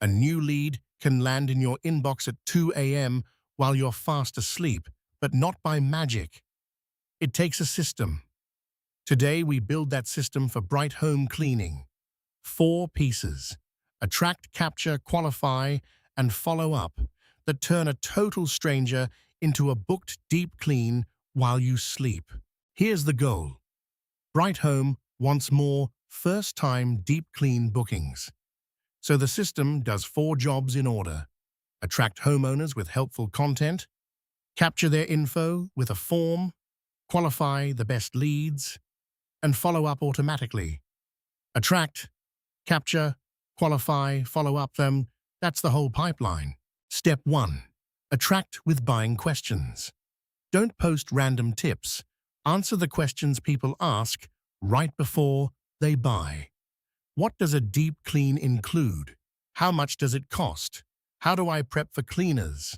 A new lead can land in your inbox at 2 a.m. while you're fast asleep, but not by magic. It takes a system. Today, we build that system for BrightHome Cleaning. 4 pieces: attract, capture, qualify, and follow up, that turn a total stranger into a booked deep clean while you sleep. Here's the goal. BrightHome wants more first-time deep clean bookings. So the system does 4 jobs in order: attract homeowners with helpful content, capture their info with a form, qualify the best leads, and follow up automatically. Attract, capture, qualify, follow up them. That's the whole pipeline. Step 1. Attract with buying questions. Don't post random tips. Answer the questions people ask right before they buy. What does a deep clean include? How much does it cost? How do I prep for cleaners?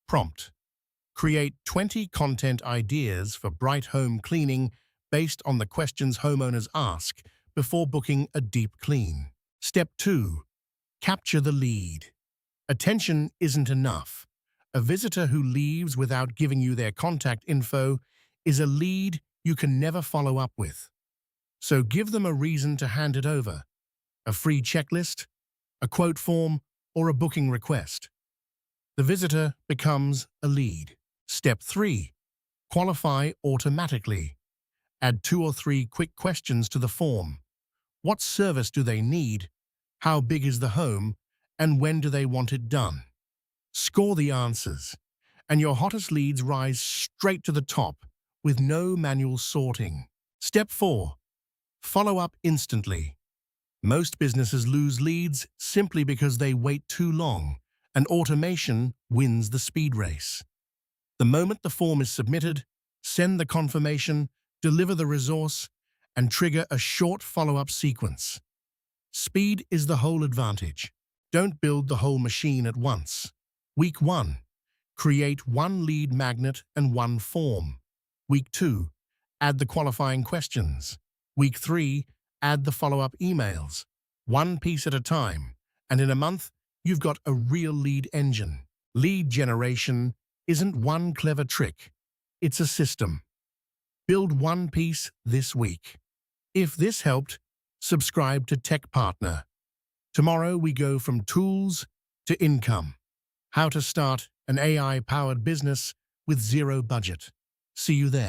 Prompt. Create 20 content ideas for BrightHome Cleaning based on the questions homeowners ask before booking a deep clean. Step 2. Capture the lead. Attention isn't enough. A visitor who leaves without giving you their contact info is a lead you can never follow up with. So give them a reason to hand it over: a free checklist, a quote form, or a booking request. The visitor becomes a lead. Step 3. Qualify automatically. Add 2 or 3 quick questions to the form. What service do they need? How big is the home? And when do they want it done? Score the answers, and your hottest leads rise straight to the top with no manual sorting. Step 4. Follow up instantly. Most businesses lose leads simply because they wait too long, and automation wins the speed race. The moment the form is submitted, send the confirmation, deliver the resource, and trigger a short follow-up sequence. Speed is the whole advantage. Don't build the whole machine at once. Week 1. Create 1 lead magnet and 1 form. Week 2. Add the qualifying questions. Week 3. Add the follow-up emails. 1 piece at a time. And in a month, you've got a real lead engine. Lead generation isn't one clever trick. It's a system. Build 1 piece this week. If this helped, subscribe to TecPartner. Tomorrow we go from tools to income. How to start an AI-powered business with 0 budget. See you there.